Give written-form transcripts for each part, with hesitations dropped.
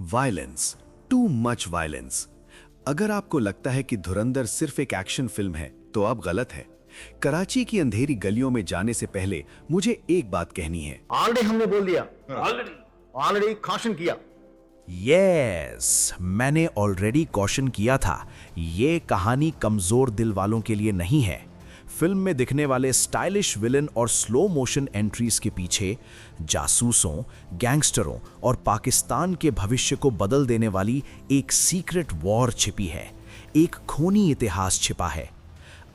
Violence, too much violence. अगर आपको लगता है कि धुरंधर सिर्फ एक एक्शन फिल्म है तो आप गलत है। कराची की अंधेरी गलियों में जाने से पहले मुझे एक बात कहनी है। ऑलरेडी हमने बोल दिया, ऑलरेडी कॉशन किया। यस, मैंने ऑलरेडी कॉशन किया था। ये कहानी कमजोर दिल वालों के लिए नहीं है। फिल्म में दिखने वाले स्टाइलिश विलन और स्लो मोशन एंट्रीज के पीछे जासूसों, गैंगस्टरों और पाकिस्तान के भविष्य को बदल देने वाली एक सीक्रेट वॉर छिपी है, एक खूनी इतिहास छिपा है।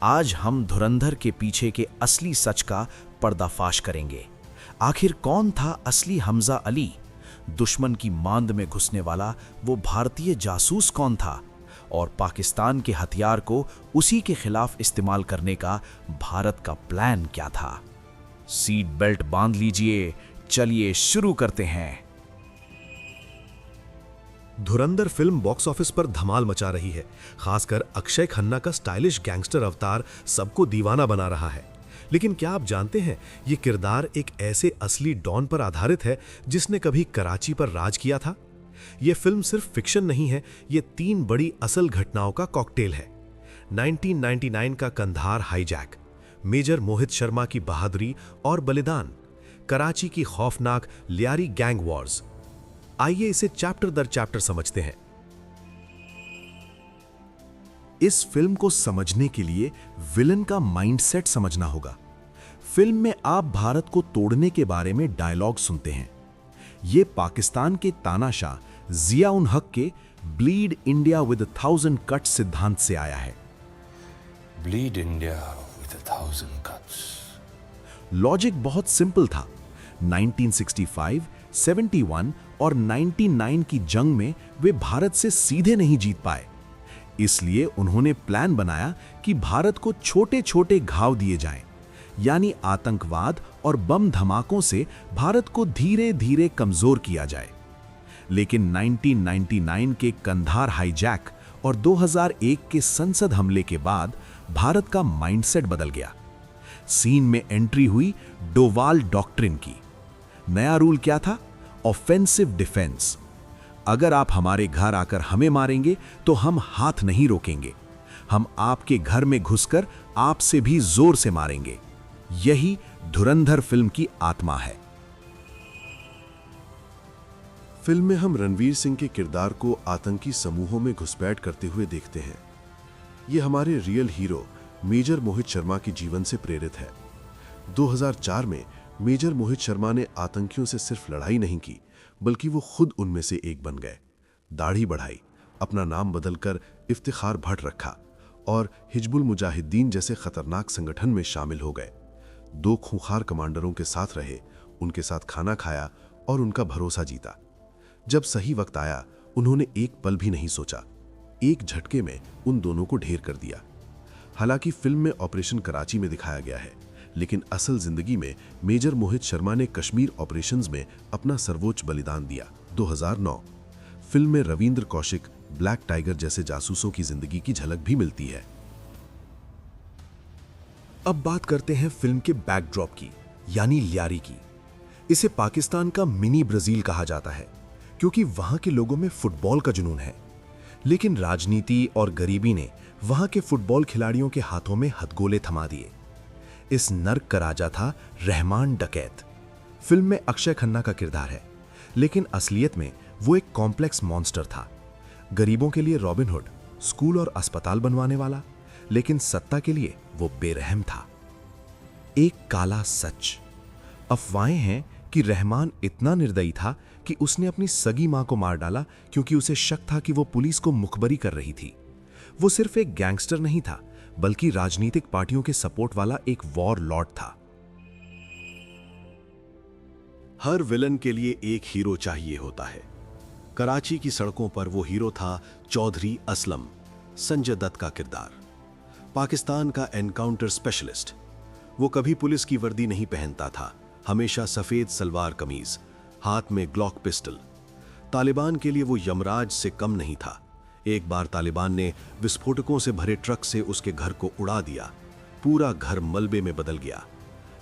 आज हम धुरंधर के पीछे के असली सच का पर्दाफाश करेंगे। आखिर कौन था असली हमजा अली? दुश्मन की मांद में घुसने वाला वो भारतीय जासूस कौन था? और पाकिस्तान के हथियार को उसी के खिलाफ इस्तेमाल करने का भारत का प्लान क्या था? सीट बेल्ट बांध लीजिए, चलिए शुरू करते हैं। धुरंधर फिल्म बॉक्स ऑफिस पर धमाल मचा रही है। खासकर अक्षय खन्ना का स्टाइलिश गैंगस्टर अवतार सबको दीवाना बना रहा है। लेकिन क्या आप जानते हैं, ये किरदार एक ऐसे असली डॉन पर आधारित है जिसने कभी कराची पर राज किया था। ये फिल्म सिर्फ फिक्शन नहीं है, ये 3 बड़ी असल घटनाओं का कॉकटेल है। 1999 का कंधार हाईजैक, मेजर मोहित शर्मा की बहादुरी और बलिदान, कराची की खौफनाक लियारी गैंग वॉर्स। आइए इसे चैप्टर दर चैप्टर समझते हैं। इस फिल्म को समझने के लिए विलन का माइंडसेट समझना होगा। फिल्म में आप भारत को तोड़ने के बारे में डायलॉग सुनते हैं। ये पाकिस्तान के तानाशाह जिया उल हक के ब्लीड इंडिया विद 1000 कट्स सिद्धांत से आया है। Bleed India with 1000 cuts. Logic बहुत सिंपल था। 1965, 71 और 99 की जंग में वे भारत से सीधे नहीं जीत पाए। इसलिए उन्होंने प्लान बनाया कि भारत को छोटे छोटे घाव दिए जाएं, यानी आतंकवाद और बम धमाकों से भारत को धीरे धीरे कमजोर किया जाए। लेकिन 1999 के कंधार हाईजैक और 2001 के संसद हमले के बाद भारत का माइंडसेट बदल गया। सीन में एंट्री हुई डोवाल डॉक्ट्रिन की। नया रूल क्या था? Offensive defence. अगर आप हमारे घर आकर हमें मारेंगे तो हम हाथ नहीं रोकेंगे। हम आपके घर में घुसकर आपसे भी जोर से मारेंगे। यही धुरंधर फिल्म की आत्मा है। फिल्म में हम रणवीर सिंह के किरदार को आतंकी समूहों में घुसपैठ करते हुए देखते हैं। ये हमारे real hero major Mohit Sharma के जीवन से प्रेरित है। 2004 में मेजर मोहित शर्मा ने आतंकियों से सिर्फ लड़ाई नहीं की, बल्कि वो खुद उनमें से एक बन गए। दाढ़ी बढ़ाई, अपना नाम बदलकर इफ्तिखार भट्ट रखा और हिजबुल मुजाहिदीन जैसे खतरनाक संगठन में शामिल हो गए। 2 खूंखार कमांडरों के साथ रहे, उनके साथ खाना खाया और उनका भरोसा जीता। जब सही वक्त आया, उन्होंने एक पल भी नहीं सोचा। एक झटके में उन दोनों को ढेर कर दिया। हालांकि फिल्म में ऑपरेशन कराची में दिखाया गया है, लेकिन असल जिंदगी में मेजर मोहित शर्मा ने कश्मीर ऑपरेशंस में अपना सर्वोच्च बलिदान दिया। 2009 फिल्म में रविंद्र कौशिक, ब्लैक टाइगर जैसे जासूसों की जिंदगी की झलक भी मिलती है। अब बात करते हैं फिल्म के बैकड्रॉप की, यानी लियारी की। इसे पाकिस्तान का मिनी ब्राजील कहा जाता है, क्योंकि वहां के लोगों में फुटबॉल का जुनून है। लेकिन राजनीति और गरीबी ने वहां के फुटबॉल खिलाड़ियों के हाथों में हथगोले थमा दिए। इस नर्क का राजा था रहमान डकैत। फिल्म में अक्षय खन्ना का किरदार है, लेकिन असलियत में वो एक कॉम्प्लेक्स मॉन्स्टर था। गरीबों के लिए रॉबिन हुड, स्कूल और अस्पताल बनवाने वाला, लेकिन सत्ता के लिए वो बेरहम था। एक काला सच। अफवाहें हैं कि रहमान इतना निर्दयी था कि उसने अपनी सगी मां को मार डाला, क्योंकि उसे शक था कि वो पुलिस को मुखबरी कर रही थी। वो सिर्फ एक गैंगस्टर नहीं था, बल्कि राजनीतिक पार्टियों के सपोर्ट वाला एक वॉर लॉर्ड था। हर विलन के लिए एक हीरो चाहिए होता है। कराची की सड़कों पर वो हीरो था चौधरी असलम, संजय दत्त का किरदार। पाकिस्तान का एनकाउंटर स्पेशलिस्ट। वो कभी पुलिस की वर्दी नहीं पहनता था, हमेशा सफेद सलवार कमीज, हाथ में ग्लॉक पिस्टल। तालिबान के लिए वो यमराज से कम नहीं था। एक बार तालिबान ने विस्फोटकों से भरे ट्रक से उसके घर को उड़ा दिया। पूरा घर मलबे में बदल गया।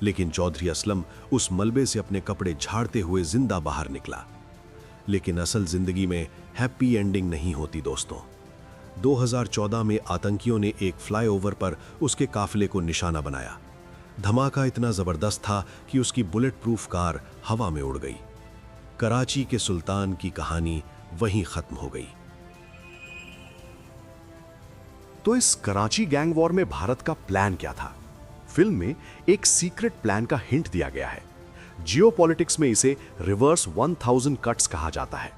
लेकिन चौधरी असलम उस मलबे से अपने कपड़े झाड़ते हुए जिंदा बाहर निकला। लेकिन असल जिंदगी में हैप्पी एंडिंग नहीं होती दोस्तों। 2014 में आतंकियों ने एक फ्लाईओवर पर उसके काफिले को निशाना बनाया। धमाका इतना जबरदस्त था कि उसकी बुलेट प्रूफ कार हवा में उड़ गई। कराची के सुल्तान की कहानी वहीं खत्म हो गई। तो इस कराची गैंग वॉर में भारत का प्लान क्या था? फिल्म में एक सीक्रेट प्लान का हिंट दिया गया है। जियोपॉलिटिक्स में इसे रिवर्स 1000 कट्स कहा जाता है।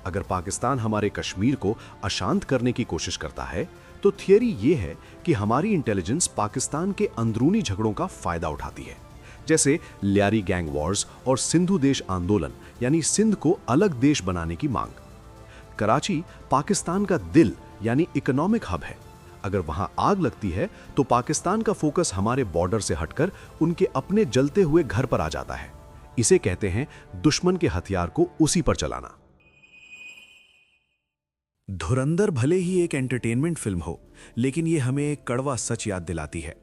अगर पाकिस्तान हमारे कश्मीर को अशांत करने की कोशिश करता है तो थियरी यह है कि हमारी इंटेलिजेंस पाकिस्तान के अंदरूनी झगड़ों का फायदा उठाती है, जैसे लियारी गैंग वॉर्स और सिंधु देश आंदोलन, यानी सिंध को अलग देश बनाने की मांग। कराची पाकिस्तान का दिल यानी इकोनॉमिक हब है। अगर वहां आग लगती है तो पाकिस्तान का फोकस हमारे बॉर्डर से हटकर उनके अपने जलते हुए घर पर आ जाता है। इसे कहते हैं दुश्मन के हथियार को उसी पर चलाना। धुरंधर भले ही एक एंटरटेनमेंट फिल्म हो, लेकिन ये हमें एक कड़वा सच याद दिलाती है।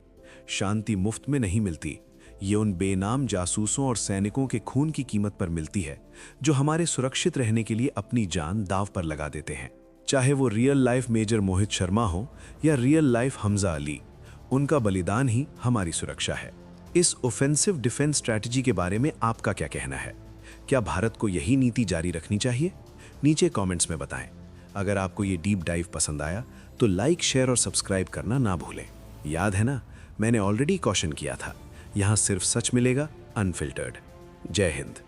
शांति मुफ्त में नहीं मिलती। ये उन बेनाम जासूसों और सैनिकों के खून की कीमत पर मिलती है जो हमारे सुरक्षित रहने के लिए अपनी जान दांव पर लगा देते हैं। चाहे वो real life major Mohit Sharma हो या रियल लाइफ हमजा अली, उनका बलिदान ही हमारी सुरक्षा है। इस ऑफेंसिव डिफेंस स्ट्रैटेजी के बारे में आपका क्या कहना है? क्या भारत को यही नीति जारी रखनी चाहिए? नीचे कमेंट्स में बताएं। अगर आपको ये डीप डाइव पसंद आया तो लाइक, शेयर और सब्सक्राइब करना ना भूलें। याद है ना, मैंने ऑलरेडी कॉशन किया था, यहाँ सिर्फ सच मिलेगा, अनफिल्टर्ड। जय हिंद।